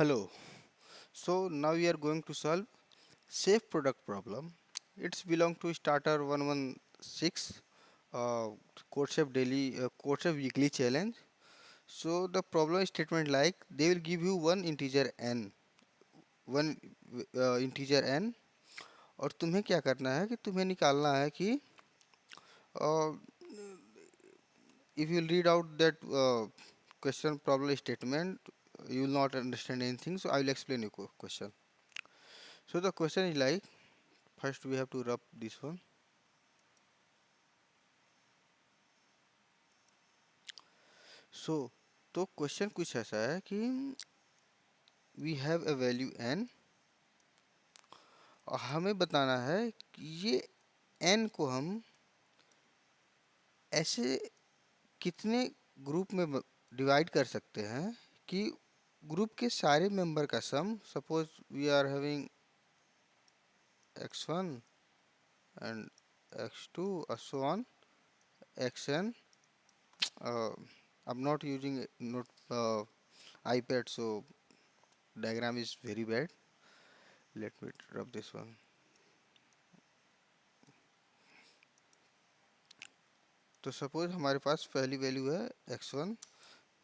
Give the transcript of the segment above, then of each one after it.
Hello. So now we are going to solve safe product problem. It's belong to starter 116 CodeChef daily CodeChef weekly challenge. So the problem statement like they will give you one integer n और तुम्हें क्या करना है कि तुम्हें निकालना है कि uh, if you read out that question problem statement you will not understand anything, so I will explain you question. So the question is like, first we have to rub this one. तो question कुछ ऐसा है कि we have a value n और हमें बताना है कि ये n को हम ऐसे कितने ग्रुप में डिवाइड कर सकते हैं कि ग्रुप के सारे मेंबर का sum, suppose we are having x1 and x2 so on xn. I'm not using not iPad, so diagram is very bad. Let me rub this one. तो सपोज हमारे पास पहली वैल्यू है x1,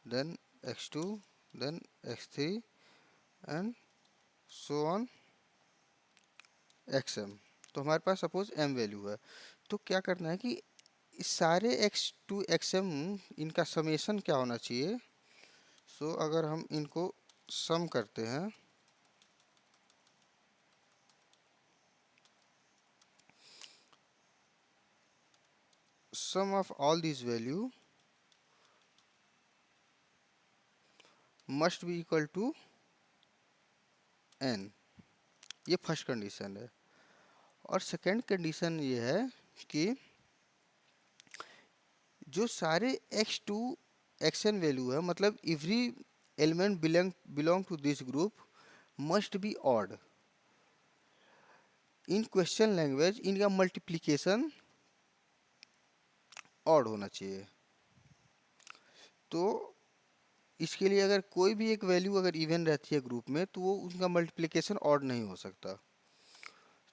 then x2, then x3 and so on xm. तो हमारे पास suppose m value है. तो क्या करना है कि इस सारे x2 xm इनका समेशन क्या होना चाहिए. सो अगर हम इनको सम करते हैं sum of all these value must be equal to n. ये फर्स्ट कंडीशन है. और सेकंड कंडीशन ये है कि जो सारे x2 xn वैल्यू है, मतलब every element belong to this group must be odd. In question language इनका मल्टीप्लिकेशन ऑड होना चाहिए. तो इसके लिए अगर कोई भी एक वैल्यू अगर इवन रहती है ग्रुप में तो वो उनका मल्टीप्लिकेशन ऑड नहीं हो सकता.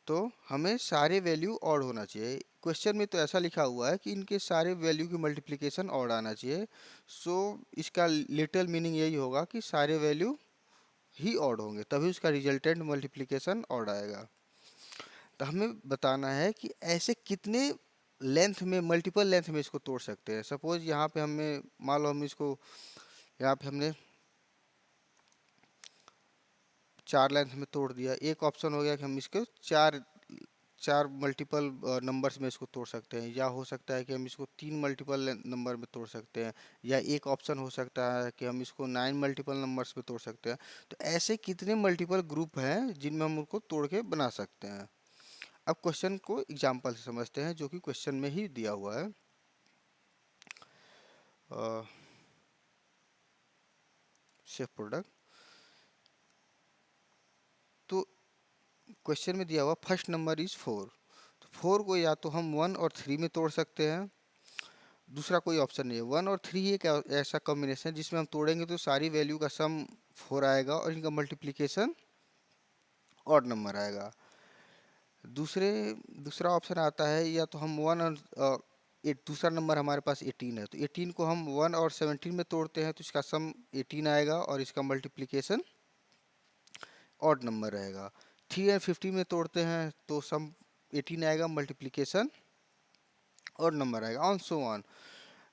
तो हमें सारे वैल्यू ऑड होना चाहिए. क्वेश्चन में तो ऐसा लिखा हुआ है कि इनके सारे वैल्यू की मल्टीप्लिकेशन ऑड आना चाहिए. सो इसका लिटरल मीनिंग यही होगा कि सारे वैल्यू ही ऑड होंगे तभी उसका रिजल्टेंट मल्टीप्लिकेशन ऑड आएगा. तो हमें बताना है कि ऐसे कितने लेंथ में, मल्टीपल लेंथ में इसको तोड़ सकते हैं. सपोज यहाँ पे हमें मान लो हम इसको यहाँ पे हमने 4 लेंथ में तोड़ दिया. एक ऑप्शन हो गया कि हम इसको चार चार मल्टीपल नंबर्स में इसको तोड़ सकते हैं, या हो सकता है कि हम इसको 3 मल्टीपल नंबर में तोड़ सकते हैं, या एक ऑप्शन हो सकता है कि हम इसको 9 मल्टीपल नंबर्स में तोड़ सकते हैं. तो ऐसे कितने मल्टीपल ग्रुप हैं जिनमें हम उनको तोड़ के बना सकते हैं. अब क्वेश्चन को एग्जाम्पल से समझते हैं जो कि क्वेश्चन में ही दिया हुआ है. Safe product. तो क्वेश्चन में दिया हुआ फर्स्ट नंबर इज 4. तो 4 को या तो हम 1 और 3 में तोड़ सकते हैं, दूसरा कोई ऑप्शन नहीं है. 1 और 3 एक ऐसा कॉम्बिनेशन है जिसमें हम तोड़ेंगे तो सारी वैल्यू का सम 4 आएगा और इनका मल्टीप्लिकेशन ऑड नंबर आएगा. दूसरा ऑप्शन आता है या तो हम 1 और दूसरा नंबर हमारे पास 18 है, तो 18 को हम 1 और 17 में तोड़ते हैं तो इसका सम 18 आएगा और इसका मल्टीप्लिकेशन ऑड नंबर रहेगा. 3 और 50 में तोड़ते हैं तो सम 18 आएगा, मल्टीप्लिकेशन ऑड नंबर आएगा, ऑन सो ऑन.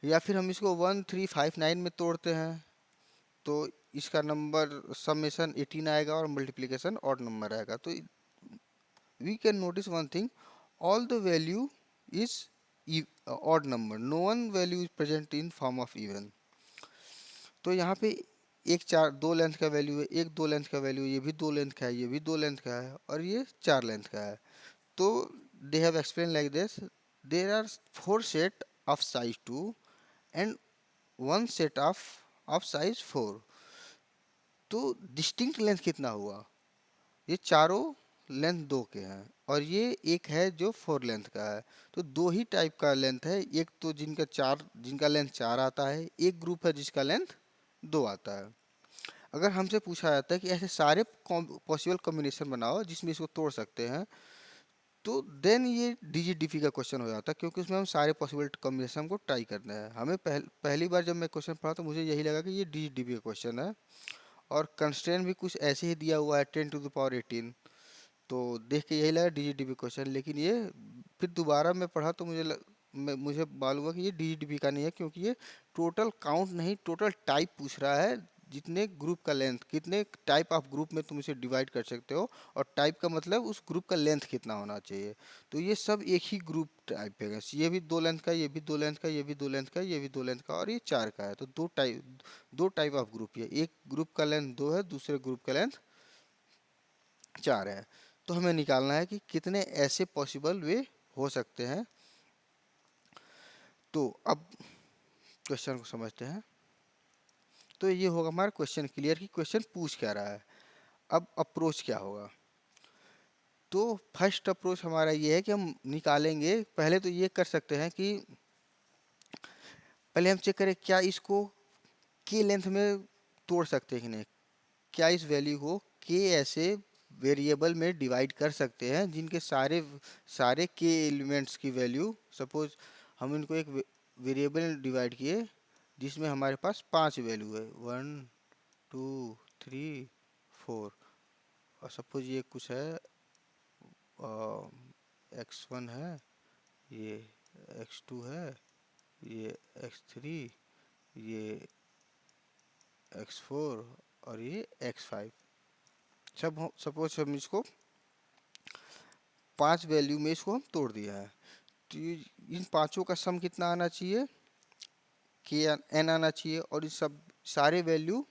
या फिर हम इसको 1359 में तोड़ते हैं तो इसका नंबर समेशन 18 आएगा और मल्टीप्लिकेशन ऑड नंबर आएगा. तो we can notice one thing, all the value is odd number, no one value is present in form of even. तो यहाँ पे एक चार दो लेंथ का वैल्यू है, एक दो लेंथ का वैल्यू, ये भी दो लेंथ का है, ये भी दो लेंथ का है और ये 4 लेंथ का है. तो they have explain like this, there are 4 set of size 2 and 1 set of size 4. तो डिस्टिंक्ट लेंथ कितना हुआ, ये चारों लेंथ 2 के हैं और ये एक है जो 4 लेंथ का है. तो दो ही टाइप का लेंथ है, एक तो जिनका लेंथ 4 आता है, एक ग्रुप है जिसका लेंथ 2 आता है. अगर हमसे पूछा जाता है कि ऐसे सारे पॉसिबल कॉम्बिनेशन बनाओ जिसमें इसको तोड़ सकते हैं, तो देन ये डीजीडीपी का क्वेश्चन हो जाता है, क्योंकि उसमें हम सारे पॉसिबल कॉम्बिनेशन को ट्राई करते हैं। हमें पहली बार जब मैं क्वेश्चन पढ़ा तो मुझे यही लगा कि ये डीजीडीपी का क्वेश्चन है, और कंस्ट्रेंट भी कुछ ऐसे ही दिया हुआ है 10⁻18। तो देख के यही लगा डीजीडीपी क्वेश्चन, लेकिन ये फिर दोबारा मैं पढ़ा तो मुझे मालूम हुआ कि ये डीजीडीपी का नहीं है, क्योंकि ये टोटल काउंट नहीं, टोटल टाइप पूछ रहा है। जितने ग्रुप का लेंथ, कितने टाइप ऑफ ग्रुप में तुम इसे डिवाइड कर सकते हो, और टाइप का मतलब उस ग्रुप का लेंथ कितना होना चाहिए। तो ये सब एक ही ग्रुप टाइप है, ये भी 2 लेंथ का, ये भी 2 लेंथ का, ये भी 2 लेंथ का, ये भी 2 लेंथ का, और ये 4 का है। तो दो टाइप ऑफ ग्रुप है, एक ग्रुप का लेंथ 2 है, दूसरे ग्रुप का लेंथ 4 है। तो हमें निकालना है कि कितने ऐसे पॉसिबल वे हो सकते हैं। तो अब क्वेश्चन को समझते हैं। तो ये होगा हमारा क्वेश्चन क्लियर कि क्वेश्चन पूछ क्या रहा है। अब अप्रोच क्या होगा। तो फर्स्ट अप्रोच हमारा ये है कि हम निकालेंगे, पहले तो ये कर सकते हैं कि पहले हम चेक करें क्या इसको के लेंथ में तोड़ सकते हैं कि नहीं। क्या इस वैल्यू को के ऐसे वेरिएबल में डिवाइड कर सकते हैं जिनके सारे सारे के एलिमेंट्स की वैल्यू, सपोज हम इनको एक वेरिएबल डिवाइड किए जिसमें हमारे पास 5 वैल्यू है, 1 2 3 4, और सपोज ये कुछ है x1 है, ये x2 है, ये x3, ये x4, और ये x5। सब सपोज हम इसको 5 वैल्यू में इसको हम तोड़ दिया है। तो इन पांचों का सम कितना आना चाहिए, के एन आना चाहिए, और इस सब सारे वैल्यू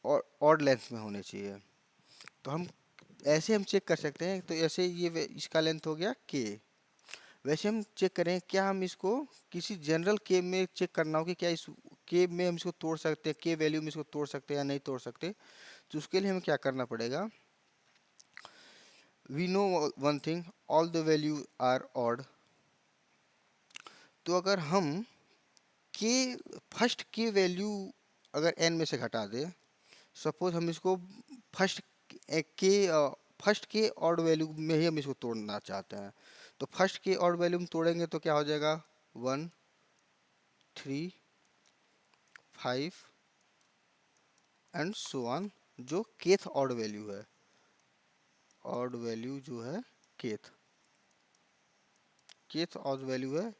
और ऑड लेंथ में होने चाहिए। तो हम ऐसे हम चेक कर सकते हैं। तो ऐसे ये इसका लेंथ हो गया के। वैसे हम चेक करें क्या हम इसको किसी जनरल के में चेक करना हो कि क्या इस के में हम इसको तोड़ सकते हैं, के वैल्यू में इसको तोड़ सकते हैं या नहीं तोड़ सकते। तो उसके लिए हमें क्या करना पड़ेगा, we know one thing, all the value are odd. तो अगर हम के फर्स्ट के वैल्यू अगर एन में से घटा दे, सपोज हम इसको फर्स्ट के फर्स्ट के ऑड वैल्यू में ही हम इसको तोड़ना चाहते हैं। तो फर्स्ट के ऑड वैल्यू में तोड़ेंगे तो क्या हो जाएगा, 1 3 5 एंड सो ऑन, जो केथ ऑड वैल्यू है। ऑड वैल्यू जो है केथ केथ ऑड वैल्यू है,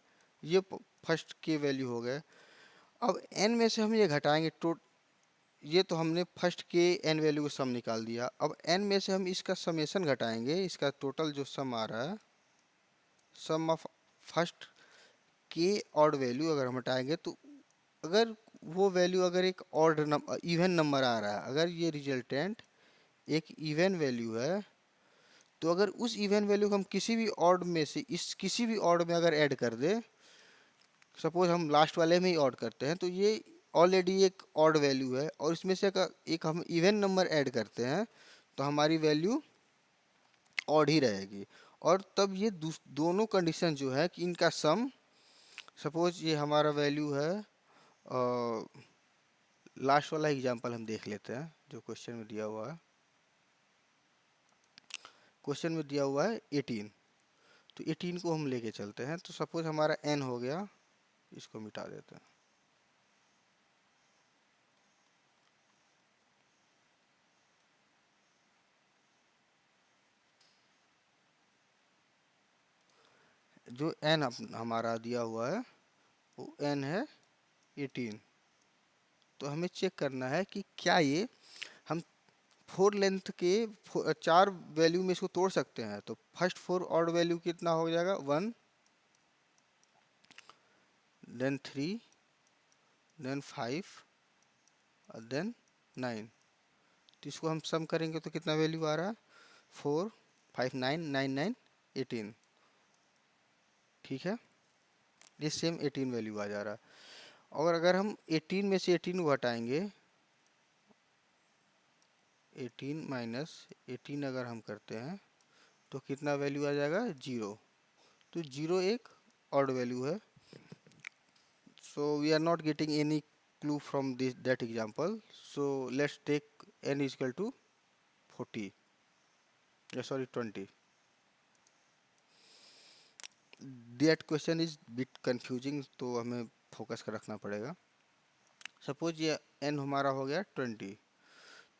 ये फर्स्ट के वैल्यू हो गए। अब एन में से हम ये घटाएंगे, ये तो हमने फर्स्ट के एन वैल्यू को सम निकाल दिया। अब एन में से हम इसका समेशन घटाएंगे, इसका टोटल जो सम आ रहा है, सम ऑफ फर्स्ट के ऑड वैल्यू अगर हम हटाएंगे, तो अगर वो वैल्यू अगर एक ऑड नंबर इवन नंबर आ रहा है, अगर ये रिजल्टेंट एक इवन वैल्यू है, तो अगर उस इवन वैल्यू को हम किसी भी ऑड में से इस किसी भी ऑड में अगर ऐड कर दे, सपोज हम लास्ट वाले में ही ऑड करते हैं, तो ये ऑलरेडी एक ऑड वैल्यू है, और इसमें से एक हम इवन नंबर ऐड करते हैं तो हमारी वैल्यू ऑड ही रहेगी। और तब ये दोनों कंडीशन जो है कि इनका सम, सपोज ये हमारा वैल्यू है, लास्ट वाला एग्जांपल हम देख लेते हैं जो क्वेश्चन में दिया हुआ है। क्वेश्चन में दिया हुआ है 18, तो 18 को हम लेके चलते हैं। तो सपोज हमारा n हो गया, इसको मिटा देते हैं। जो n हमारा दिया हुआ है वो n है 18। तो हमें चेक करना है कि क्या ये हम 4 लेंथ के 4 वैल्यू में इसको तोड़ सकते हैं। तो फर्स्ट 4 ऑड वैल्यू कितना हो जाएगा, 1 देन 3 देन 5 और देन 9। तो इसको हम सम करेंगे तो कितना वैल्यू आ रहा है, 4 5 9 9 9 18। ठीक है, ये सेम 18 वैल्यू आ जा रहा है। और अगर हम 18 में से 18 को हटाएंगे, 18 माइनस 18 अगर हम करते हैं तो कितना वैल्यू आ जाएगा, 0। तो 0 एक ऑड वैल्यू है। So we are not getting any clue from that example. So let's take n is equal to 40. Sorry, 20. That question is bit confusing, तो हमें फोकस कर रखना पड़ेगा. सपोज ये n हमारा हो गया 20.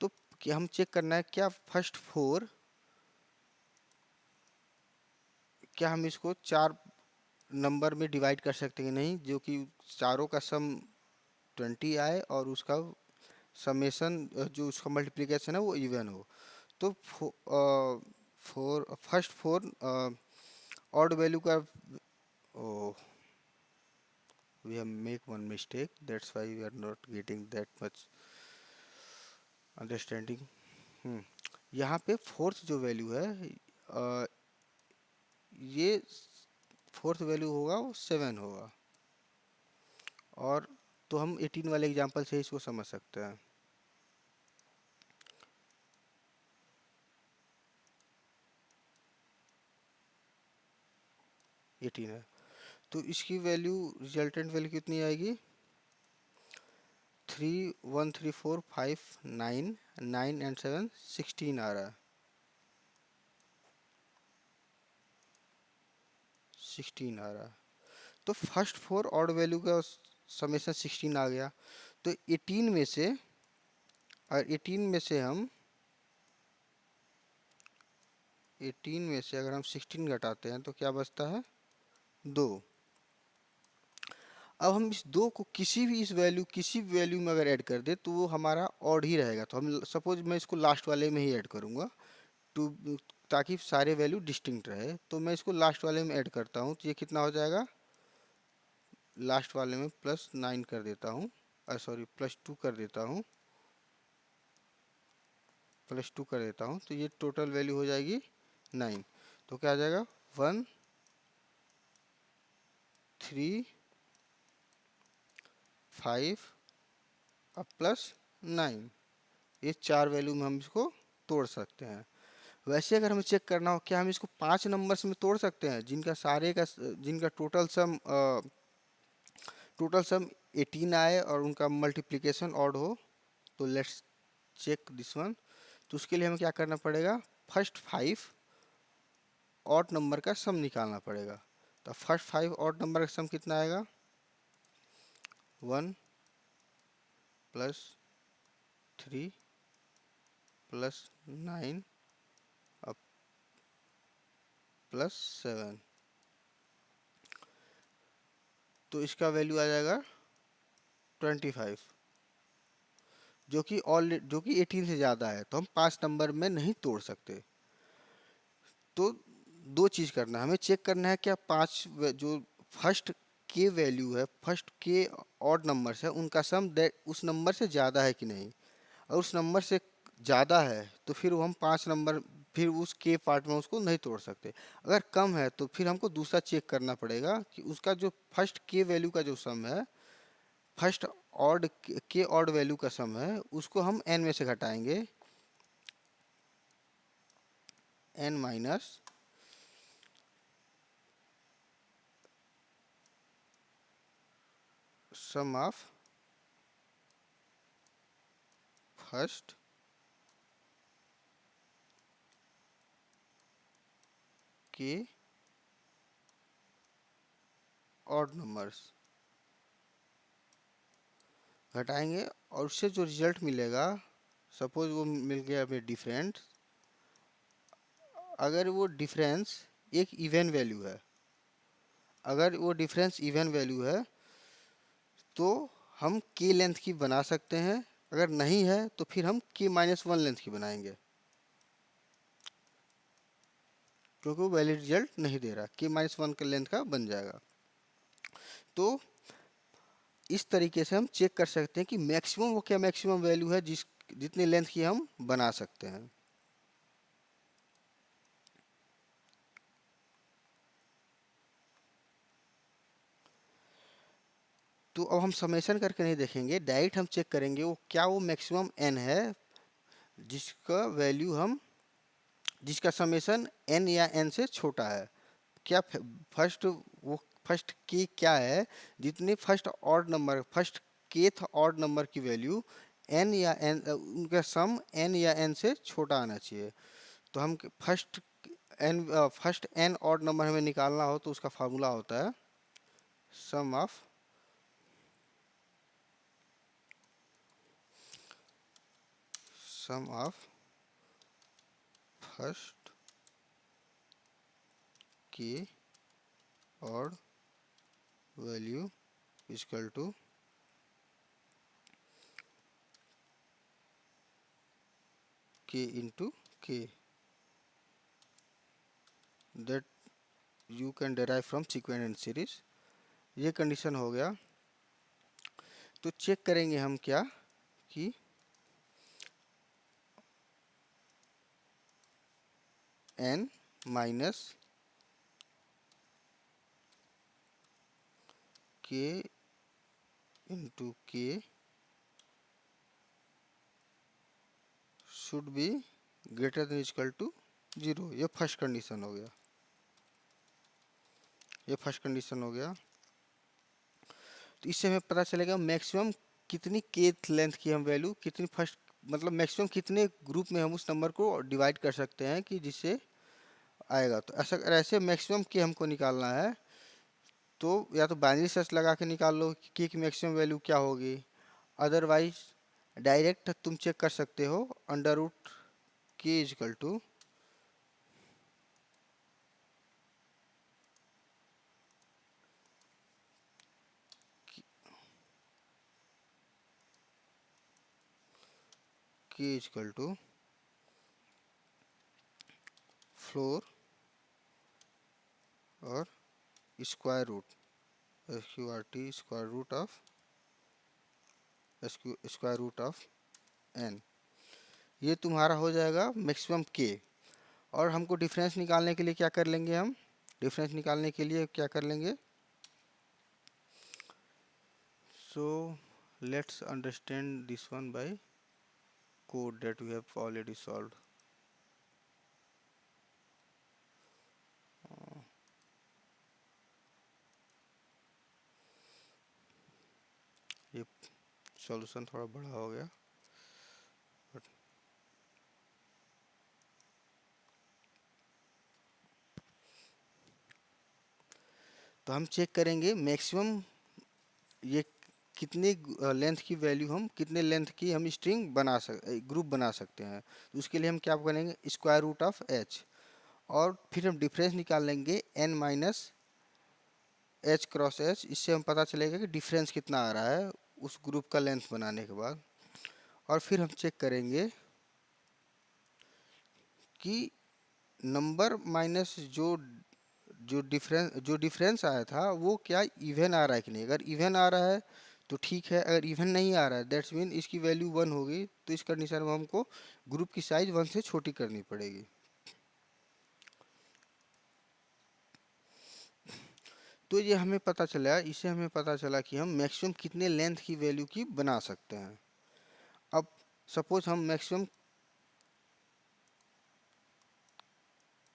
तो क्या हम चेक करना है क्या फर्स्ट फोर, क्या हम इसको चार नंबर में डिवाइड कर सकते हैं नहीं, जो कि चारों का सम 20 आए और उसका समेशन जो उसका मल्टीप्लिकेशन है वो इवन हो. तो फर्स्ट फोर ऑड वैल्यू का, oh, we have make one mistake, that's why we are not getting that much understanding. यहाँ पे फोर्थ जो वैल्यू है, ये फोर्थ वैल्यू होगा वो 7 होगा. और तो हम 18 वाले एग्जांपल से इसको समझ सकते हैं. 18 है तो इसकी वैल्यू, रिजल्टेंट वैल्यू कितनी आएगी? 3 1 3 4 5 9 9 एंड 7 16 आ रहा है. 16 आ रहा है. तो फर्स्ट फोर ऑड वैल्यू का समेशन 16 आ गया. तो 18 में से, और 18 में से हम 18 में से अगर हम 16 घटाते हैं तो क्या बचता है? 2. अब हम इस 2 को किसी भी किसी भी वैल्यू में अगर ऐड कर दे तो वो हमारा ऑड ही रहेगा. तो हम सपोज मैं इसको लास्ट वाले में ही ऐड करूँगा टू, ताकि सारे वैल्यू डिस्टिंक्ट रहे. तो मैं इसको लास्ट वाले में ऐड करता हूँ तो ये कितना हो जाएगा? लास्ट वाले में +9 कर देता हूँ, सॉरी +2 कर देता हूँ, +2 कर देता हूँ. तो ये टोटल वैल्यू हो जाएगी 9. तो क्या आ जाएगा? 1 3 5 अब +9. ये चार वैल्यू में हम इसको तोड़ सकते हैं. वैसे अगर हमें चेक करना हो क्या हम इसको 5 नंबर्स में तोड़ सकते हैं जिनका टोटल सम 18 आए और उनका मल्टीप्लिकेशन ऑड हो. तो लेट्स चेक दिस वन. तो उसके लिए हमें क्या करना पड़ेगा? फर्स्ट 5 ऑड नंबर का सम निकालना पड़ेगा. तो फर्स्ट 5 ऑड नंबर का सम कितना आएगा? 1 + 3 + 9 अब +7. तो इसका वैल्यू आ जाएगा 25, जो कि 18 से ज़्यादा है. तो हम 5 नंबर में नहीं तोड़ सकते. तो दो चीज़ करना है हमें. चेक करना है क्या जो फर्स्ट के वैल्यू है, फर्स्ट के ऑड नंबर्स है, उनका सम उस नंबर से ज़्यादा है कि नहीं. और उस नंबर से ज़्यादा है तो फिर वो हम 5 नंबर, फिर उस के पार्ट में उसको नहीं तोड़ सकते. अगर कम है तो फिर हमको दूसरा चेक करना पड़ेगा कि उसका जो फर्स्ट के वैल्यू का जो सम है, फर्स्ट ऑड वैल्यू का सम है, उसको हम n में से घटाएंगे. n minus sum of first के ऑड नंबर्स घटाएंगे. और उससे जो रिजल्ट मिलेगा, सपोज वो मिल गया हमें डिफरेंस. अगर वो डिफरेंस एक इवन वैल्यू है, अगर वो डिफरेंस इवन वैल्यू है तो हम के लेंथ की बना सकते हैं. अगर नहीं है तो फिर हम k-1 लेंथ की बनाएंगे, क्योंकि वो वैलिड रिजल्ट नहीं दे रहा. k-1 का लेंथ का बन जाएगा. तो इस तरीके से हम चेक कर सकते हैं कि मैक्सिमम वो क्या मैक्सिमम वैल्यू है जितनी लेंथ की हम बना सकते हैं. तो अब हम समेशन करके नहीं देखेंगे, डायरेक्ट हम चेक करेंगे वो क्या वो मैक्सिमम n है जिसका वैल्यू हम, जिसका समेशन n या n से छोटा है. क्या फर्स्ट की क्या है जितने first odd number, first kth odd number की वैल्यू n या n, उनका सम n या n से छोटा आना चाहिए। तो हम फर्स्ट n ऑड नंबर हमें निकालना हो तो उसका फार्मूला होता है sum of first k odd value equal to k into k that you can derive from sequence and series. ये कंडीशन हो गया। तो चेक करेंगे हम क्या कि n minus k into k should be greater than equal to 0। ये first condition हो गया। तो इससे हमें पता चलेगा मैक्सिमम कितनी केथ लेंथ की हम वैल्यू कितनी फर्स्ट मतलब मैक्सिमम कितने ग्रुप में हम उस नंबर को डिवाइड कर सकते हैं कि जिससे आएगा। तो ऐसे मैक्सिमम के हमको निकालना है तो या तो बाइनरी सर्च लगा के निकाल लो कि की मैक्सिमम वैल्यू क्या होगी, अदरवाइज डायरेक्ट तुम चेक कर सकते हो अंडर रूट के इजकल टू फ्लोर और square root SQRT square root of n। ये तुम्हारा हो जाएगा मैक्सिमम के। और हमको डिफरेंस निकालने के लिए क्या कर लेंगे हम, डिफरेंस निकालने के लिए क्या कर लेंगे, so let's understand this one by code that we have already solved. ये सॉल्यूशन थोड़ा बड़ा हो गया बट तो हम चेक करेंगे मैक्सिमम ये कितने लेंथ की वैल्यू हम कितने लेंथ की हम स्ट्रिंग ग्रुप बना सकते हैं। तो उसके लिए हम क्या करेंगे स्क्वायर रूट ऑफ h और फिर हम डिफरेंस निकाल लेंगे n minus h cross h। इससे हम पता चलेगा कि डिफरेंस कितना आ रहा है उस ग्रुप का लेंथ बनाने के बाद। और फिर हम चेक करेंगे कि नंबर माइनस जो डिफरेंस आया था वो क्या इवन आ रहा है कि नहीं। अगर इवन आ रहा है तो ठीक है, अगर इवन नहीं आ रहा है दैट्स मीन इसकी वैल्यू 1 होगी। तो इस कंडीशन में हमको ग्रुप की साइज 1 से छोटी करनी पड़ेगी। तो ये हमें पता चला, इससे हमें पता चला कि हम मैक्सिमम कितने लेंथ की वैल्यू की बना सकते हैं। अब सपोज हम मैक्सिमम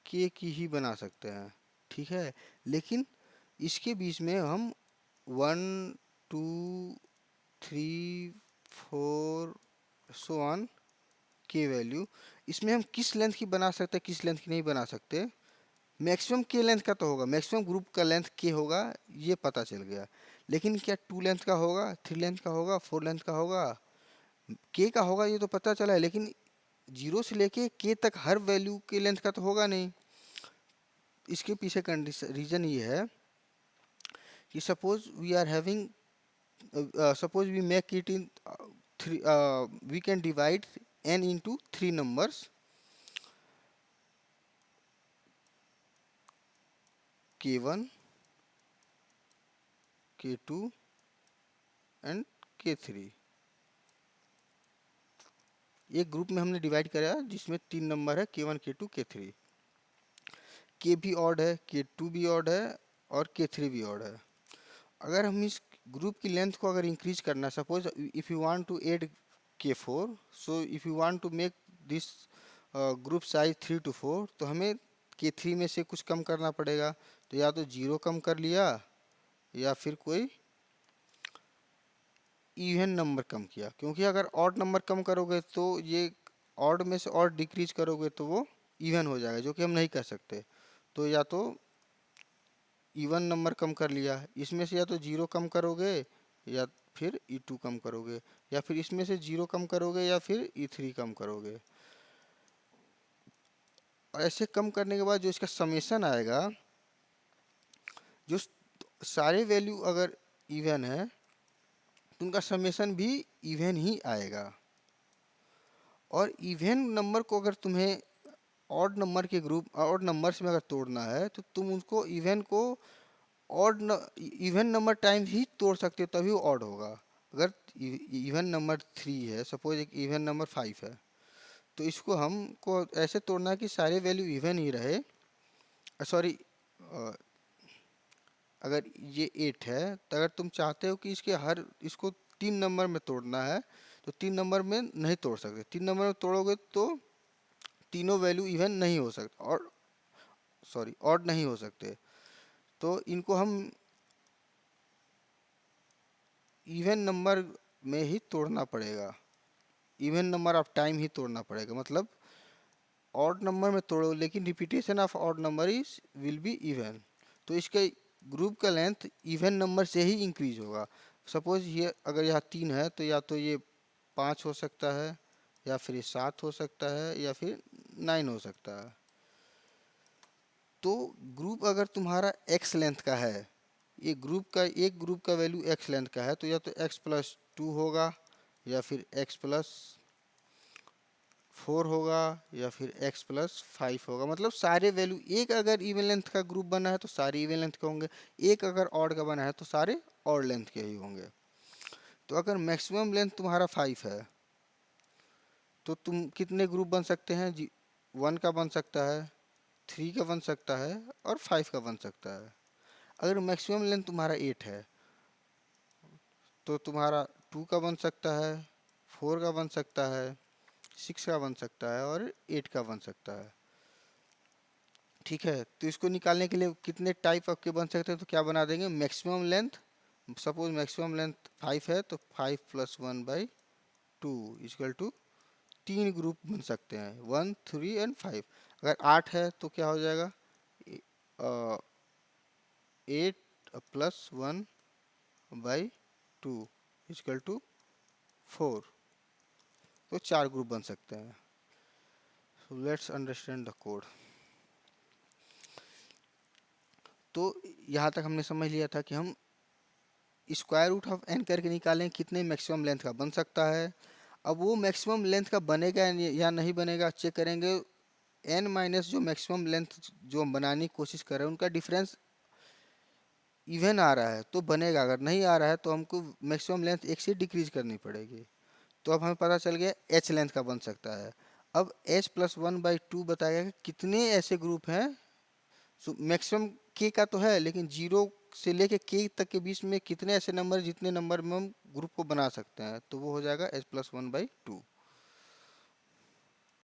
के की ही बना सकते हैं, ठीक है, लेकिन इसके बीच में हम 1 2 3 4 सो ऑन के वैल्यू इसमें हम किस लेंथ की बना सकते हैं किस लेंथ की नहीं बना सकते। मैक्सिमम के लेंथ का तो होगा, मैक्सिमम ग्रुप का लेंथ के होगा ये पता चल गया, लेकिन क्या 2 लेंथ का होगा, 3 लेंथ का होगा, 4 लेंथ का होगा, के का होगा ये तो पता चला है, लेकिन 0 से लेके के तक हर वैल्यू के लेंथ का तो होगा नहीं। इसके पीछे कंडीशन रीजन ये है कि suppose we are having suppose we make it in we can divide n into 3 numbers k1 k2 and k3। एक ग्रुप में हमने डिवाइड करा जिसमें 3 नंबर है k1 k2 k3। k भी ऑड है, k2 भी ऑड है और k3 भी ऑड है। अगर हम इस ग्रुप की लेंथ को अगर इंक्रीज करना, suppose if you want to add k4, so if you want to make this group size 3 to 4 तो हमें k3 में से कुछ कम करना पड़ेगा। तो या तो 0 कम कर लिया या फिर कोई इवन नंबर कम किया, क्योंकि अगर ऑड नंबर कम करोगे तो ये ऑड में से ऑड डिक्रीज करोगे तो वो इवन हो जाएगा, जो कि हम नहीं कर सकते। तो या तो इवन नंबर कम कर लिया, इसमें से या तो जीरो कम करोगे या फिर E2 कम करोगे, या फिर इसमें से जीरो कम करोगे या फिर E3 कम करोगे। और ऐसे कम करने के बाद जो इसका समेशन आएगा, जो सारे वैल्यू अगर इवन है तो उनका समेशन भी इवन ही आएगा। और इवन नंबर को अगर तुम्हें ऑड नंबर के ग्रुप, ऑड नंबर्स में अगर तोड़ना है तो तुम उसको इवन को ऑड इवन नंबर टाइम्स ही तोड़ सकते हो, तभी वो ऑड होगा। अगर इवन नंबर 3 है, सपोज एक इवन नंबर 5 है, तो इसको हमको ऐसे तोड़ना है कि सारे वैल्यू इवन ही रहे। सॉरी, अगर ये 8 है तो अगर तुम चाहते हो कि इसके हर इसको 3 नंबर में तोड़ना है तो 3 नंबर में नहीं तोड़ सकते। 3 नंबर में तोड़ोगे तो तीनों वैल्यू इवन नहीं हो सकते, और सॉरी ऑड नहीं हो सकते। तो इनको हम इवन नंबर में ही तोड़ना पड़ेगा, इवन नंबर ऑफ टाइम ही तोड़ना पड़ेगा। मतलब ऑड नंबर में तोड़ो लेकिन repetition of odd number is will be even, तो इसके ग्रुप का लेंथ इवन नंबर से ही इंक्रीज होगा। सपोज ये अगर यहाँ 3 है तो या तो ये 5 हो सकता है, या फिर ये 7 हो सकता है, या फिर 9 हो सकता है। तो ग्रुप अगर तुम्हारा एक्स लेंथ का है, ये ग्रुप का एक ग्रुप का वैल्यू एक्स लेंथ का है, तो या तो x+2 होगा, या फिर x+4 होगा, या फिर x+5 होगा। मतलब सारे वैल्यू, एक अगर इवन लेंथ का ग्रुप बना है तो सारे इवन लेंथ के होंगे, एक अगर ऑड का बना है तो सारे ऑड लेंथ के ही होंगे। तो अगर मैक्सिमम लेंथ तुम्हारा 5 है तो तुम कितने ग्रुप बन सकते हैं? 1 का बन सकता है, 3 का बन सकता है, और 5 का बन सकता है। अगर मैक्सिमम लेंथ तुम्हारा 8 है तो तुम्हारा 2 का बन सकता है, 4 का बन सकता है, 6 का बन सकता है, और 8 का बन सकता है। ठीक है, तो इसको निकालने के लिए कितने टाइप आपके बन सकते हैं? तो क्या बना देंगे, maximum length, suppose maximum length 5 है तो 5+1/2 इक्वल टू 3 ग्रुप बन सकते हैं, 1, 3 एंड 5। अगर 8 है तो क्या हो जाएगा, 8+1/2 इक्वल टू 4। तो 4 ग्रुप बन सकते हैं। सो लेट्स अंडरस्टैंड द कोड। तो यहाँ तक हमने समझ लिया था कि हम स्क्वायर रूट ऑफ n करके निकालें कितने मैक्सिमम लेंथ का बन सकता है। अब वो मैक्सिमम लेंथ का बनेगा या नहीं बनेगा चेक करेंगे। n माइनस जो मैक्सिमम लेंथ जो हम बनाने की कोशिश कर रहे हैं उनका डिफरेंस इवन आ रहा है तो बनेगा, अगर नहीं आ रहा है तो हमको मैक्सिमम लेंथ 1 से डिक्रीज करनी पड़ेगी। तो अब हमें पता चल गया h लेंथ का बन सकता है। अब h+1/2 बताएगा कि कितने ऐसे ग्रुप हैं। सो मैक्सिमम k का तो है, लेकिन 0 से लेके k तक के बीच में कितने ऐसे नंबर जितने नंबर में हम ग्रुप को बना सकते हैं, तो वो हो जाएगा h+1/2।